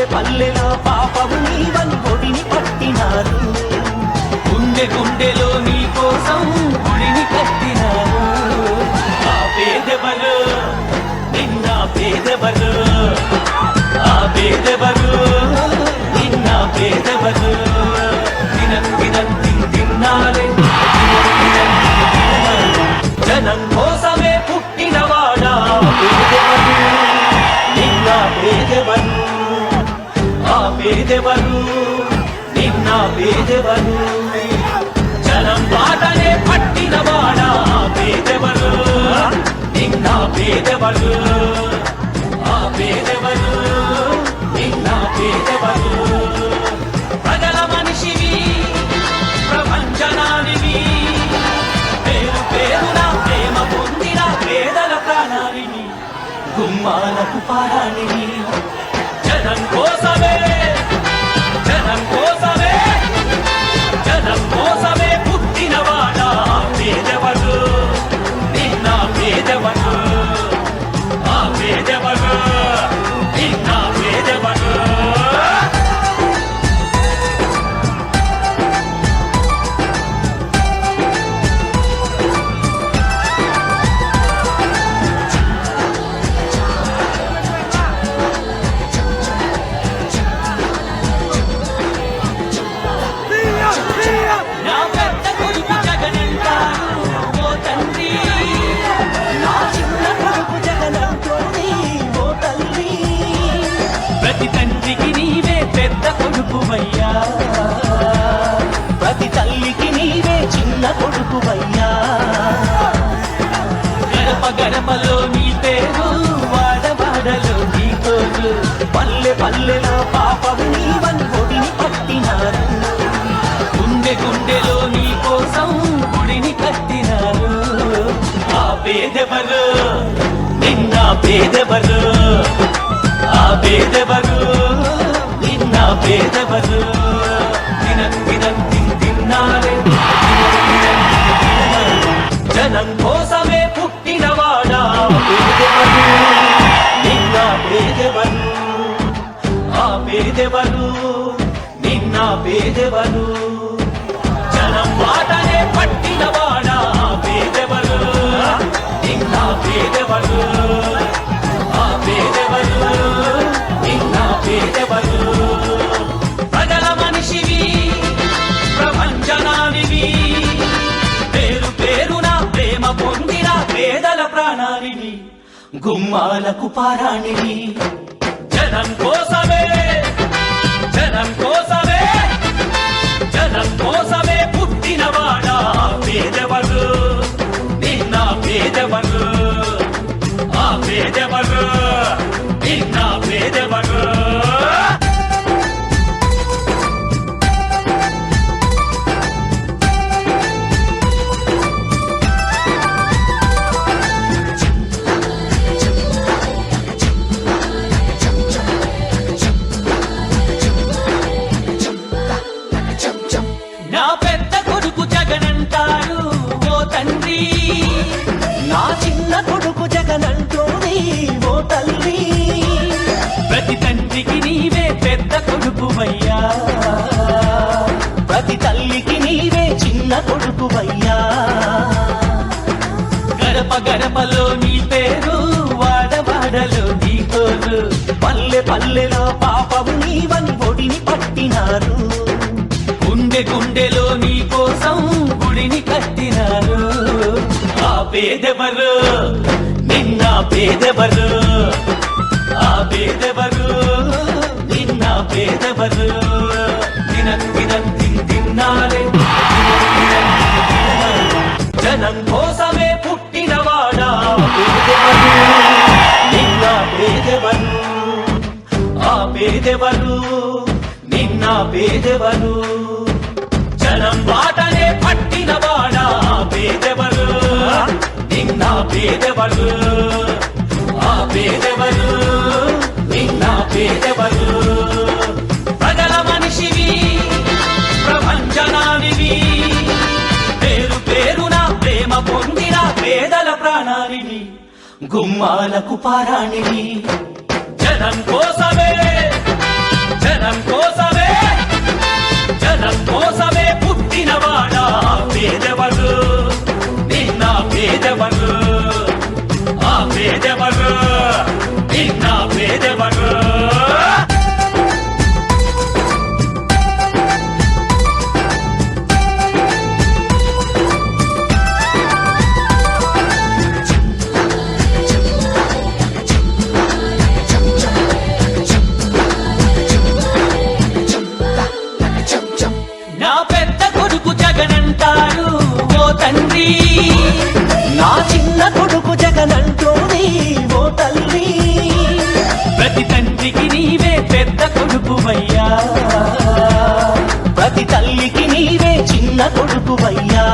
పల్లె పల్లెలో పాపము నీవని ఒడిని పట్టినారు. గుండె గుండెలో నీ కోసం గుడిని కట్టినారు. ఆ పేదెవరు నిన్న పేదెవరు, ఆ పేదెవరు నిన్న పేదెవరు. దినం దినం తిన్నారే జనం కోసమే పుట్టినవాడా పేదెవరు నిన్న పేదెవరు, ఆ పేదెవరు నిన్న పేదెవరు. జనం బాటనే పట్టినవాడా పేదెవరు నిన్న పేదెవరు, ఆ పేదెవరు నిన్న పేదెవరు. ప్రజల మనిషివి ప్రపంచనానివి, పేరు పేరున ప్రేమ పొందిన పేదల ప్రాణానివి, గుమ్మాలకు పారానివి. జనం కోసమే జనం కోసమే జనం కోసమే పుట్టినవాడా పేదెవరు నిన్న పేదెవరు, ఆ పేదెవరు నిన్న పేదెవరు. నా పెద్ద కొడుకు జగనంటారు ఓ తండ్రి, నా చిన్న కొడుకు జగనంటోని ఓ తల్లి. ప్రతి తండ్రికి నీవే పెద్ద కొడుకువయ్యా, ప్రతి తల్లికి నీవే చిన్న కొడుకువయ్యా. గడప గడపలో నీ పేరు, వాడవాడలో నీ కోరు, పల్లె పల్లెలో పాపము నీవని ఒడిని పట్టినారు. గుండె గుండెలో నీ కోసం గుడిని కట్టినారు. ఆ పేదెవరు నిన్న పేదెవరు, ఆ పేదెవరు నిన్న పేదెవరు. దినం దినం తిన్నారే జనం కోసమే పుట్టినవాడా పేదెవరు నిన్న పేదెవరు, ఆ పేదెవరు నిన్న పేదెవరు. జనం మాటనే పట్టినవాడా పేదెవరు నిన్న పేదెవరు, ఆ పేదెవరు నిన్న పేదెవరు. ప్రజల మనిషివి ప్రపంచనానివి, పేరు పేరున ప్రేమ పొందిన పేదల ప్రాణానివి, గుమ్మాలకు పారానివి. జనం కోసమే జనం కోసమే జనం కోసమే పుట్టినవాడా పేదెవరు నిన్న పేదెవరు, ఆ పేదెవరు నిన్న పేదెవరు. నా పెద్ద కొడుకు జగనంటారు ఓ తండ్రి, నా చిన్న కొడుకు జగనంటోని ఓ తల్లి. ప్రతి తండ్రికి నీవే పెద్ద కొడుకువయ్యా, ప్రతి తల్లికి నీవే చిన్న కొడుకువయ్యా. గడప గడపలో నీ పేరు, వాడవాడలో నీ కోరు, పల్లె పల్లెలో పాపము నీవని ఒడిని పట్టినారు. గుండె గుండెలో నీ కోసం గుడిని కట్టినారు. ఆ పేదెవరు నిన్న పేదెవరు, ఆ పేదెవరు నిన్న పేదెవరు. దినం దినం తిన్నారే జనం కోసమే పుట్టినవాడా పేదెవరు నిన్న పేదెవరు, ఆ పేదెవరు నిన్న పేదెవరు. జనం బాటనే పట్టినవాడా పేదెవరు నిన్న పేదెవరు, ఆ పేదెవరు నిన్న పేదెవరు. ప్రజల మనిషివి ప్రపంచనానివి, పేరు పేరున ప్రేమ పొందిన పేదల ప్రాణానివి, గుమ్మాలకు పారానివి. జనం కోసమే జనం కోసమే జనం కోసమే పుట్టినవాడా పేదవరు నిన్న పేదవరు ఆ పేదవరు నిన్న పేదవరు నా పెద్ద కొడుకు జగనంటారు ఓ తండ్రి నా చిన్న కొడుకు జగనంటోని ఓ తల్లి ప్రతి తండ్రికి నీవే పెద్ద కొడుకువయ్యా ప్రతి తల్లికి నీవే చిన్న కొడుకువయ్యా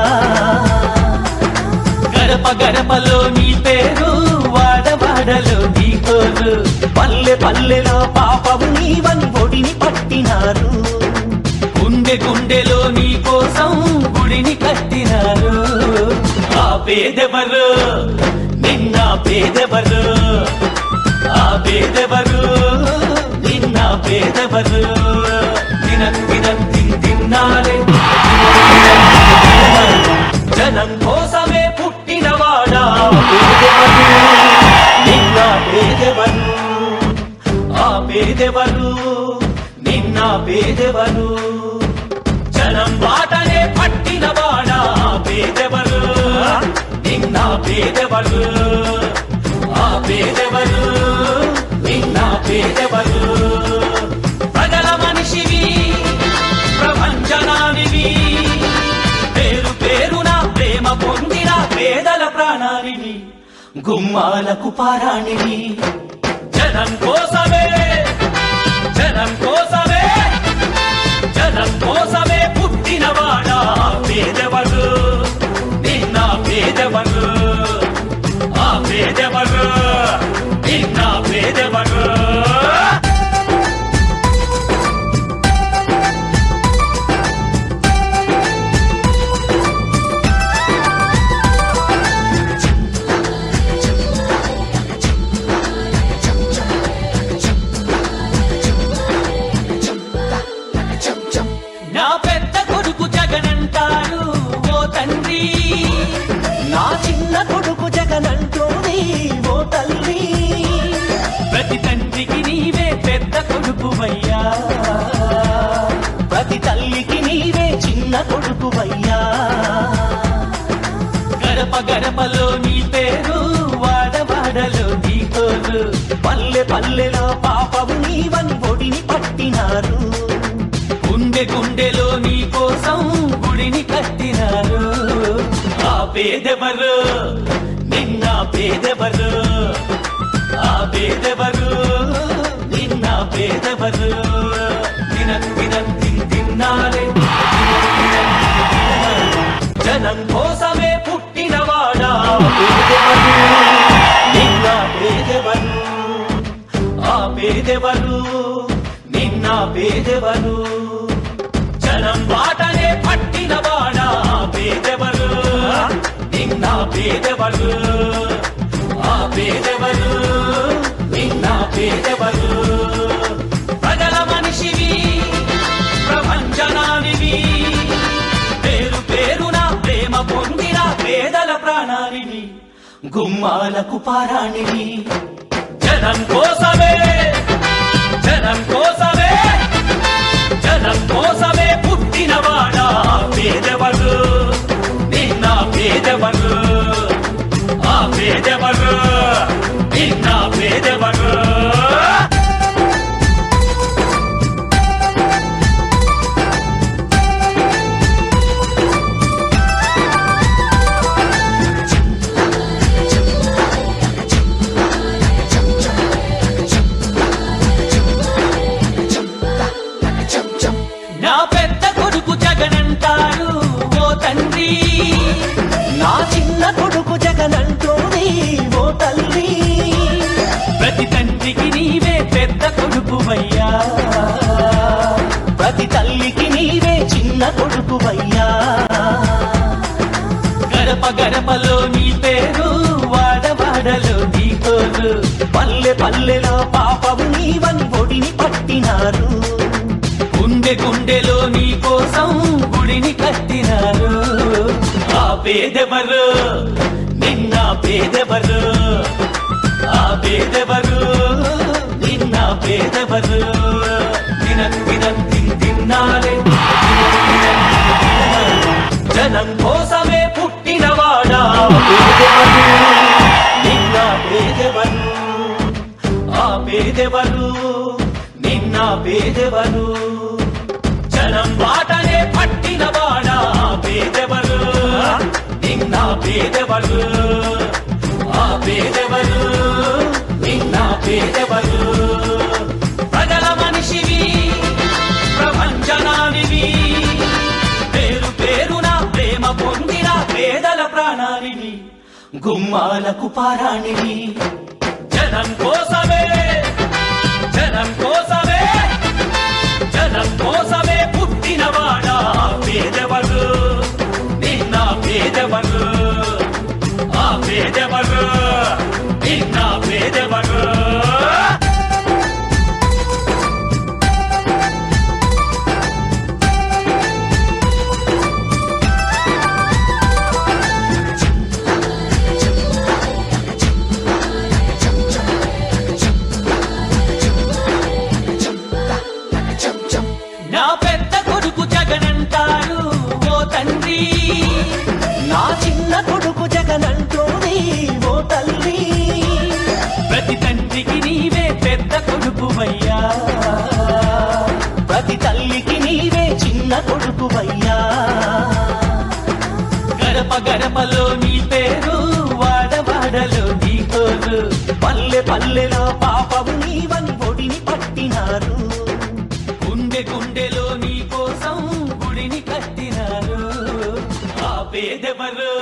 గడప గడపలో నీ పేరు వాడవాడలో నీ కోరు పల్లె పల్లెలో పాపము నీవని ఒడిని పట్టినారు గుండె గుండెలో నీ కోసం గుడిని కట్టినారు ఆ పేదెవరు నిన్న పేదెవరు ఆ పేదెవరు నిన్న పేదెవరు దినం దినం తిన్నారే జనం కోసమే పుట్టినవాడా పేదెవరు నిన్న పేదెవరు ఆ పేదెవరు నిన్న పేదెవరు జనం బాటనే పట్టినవాడా పేదెవరు నిన్న పేదెవరు ఆ పేదెవరు నిన్న పేదెవరు ప్రజల మనిషివి ప్రపంచనానివి పేరు పేరున ప్రేమ పొందిన పేదల ప్రాణానివి గుమ్మాలకు పారాణివి జనం కోసమే జనం కోసమే జనం కోసమే పుట్టినవాడా పేదవరు నిన్న పేదవరు ఆ పేదవరు నిన్న పేదవరు నా పెద్ద కొడుకు జగనంటారు ఓ తండ్రి నా చిన్న కొడుకు జగనంటోని ఓ తల్లి ప్రతి తండ్రికి నీవే పెద్ద కొడుకువయ్యా ప్రతి తల్లికి నీవే చిన్న కొడుకువయ్యా గడప గడపలో నీ పేరు వాడవాడలో నీ కోరు పల్లె పల్లెలో పాపము నీవని ఒడిని పట్టినారు గుండె గుండెలో నీ కోసం గుడిని కట్టినారు ఆ పేదెవరు నిన్న పేదెవరు ఆ పేదెవరు నిన్న పేదెవరు దినం దినం తిన్నారే జనం కోసమే పుట్టినవాడా పేదెవరు నిన్న పేదెవరు ఆ పేదెవరు నిన్న పేదెవరు జనం బాటనే పట్టినవాడా పేదెవరు నిన్న పేదెవరు ఆ పేదెవరు నిన్న పేదెవరు ప్రజల మనిషివి ప్రపంచనానివి పేరు పేరున ప్రేమ పొందిన పేదల ప్రాణానివి గుమ్మాలకు పారాణివి జనం కోసమే జనం కోసమే జనం కోసమే పుట్టినవాడా పేదవరు నిన్న పేదవరు ఆ పేదవరు నిన్న పేదవరు నా పెద్ద కొడుకు జగనంటారు ఓ తండ్రి నా చిన్న కొడుకు జగనంటోని ఓ తల్లి ప్రతి తండ్రికి నీవే పెద్ద కొడుకువయ్యా ప్రతి తల్లికి నీవే చిన్న కొడుకువయ్యా గడప గడపలో నీ పేరు వాడవాడలో నీ కోరు పల్లె పల్లెలో పాపము నీవని ఒడిని పట్టినారు పేదెవరు నిన్న పేదెవరు ఆ పేదెవరు నిన్న పేదెవరు దినం దినం తిన్నాలే జనం కోసమే పుట్టినవాడా పేదెవరు నిన్న పేదెవరు ఆ పేదెవరు నిన్న పేదెవరు జనం బాటనే పట్టినవాడా పేదెవరు నిన్న పేదెవరు ఆ పేదెవరు నిన్న పేదెవరు ప్రజల మనిషివి ప్రపంచనానివి పేరు పేరున ప్రేమ పొందిన పేదల ప్రాణానివి గుమ్మాలకు పారాణివి జనం కోసమే జనం కోసమే జనం కోసమే పుట్టినవాడా పేదెవరు నిన్న పేదెవరు ఆ పేదెవరు నిన్న పేదెవరు నా పెద్ద కొడుకు జగనంటారు ఓ తండ్రి నా చిన్న కొడుకు జగనంటోంది ఓ తల్లి ప్రతి తండ్రికి నీవే పెద్ద కొడుకువయ్యా ప్రతి తల్లికి నీవే చిన్న కొడుకువయ్యా గడప గడపలో నీ పేరు వాడవాడలో నీ కోరు పల్లె పల్లెలో పాపము నీవని ఒడిని పట్టినారు గుండె గుండెలో నీ కోసం గుడిని కట్టినారు ఆ పేదెవరు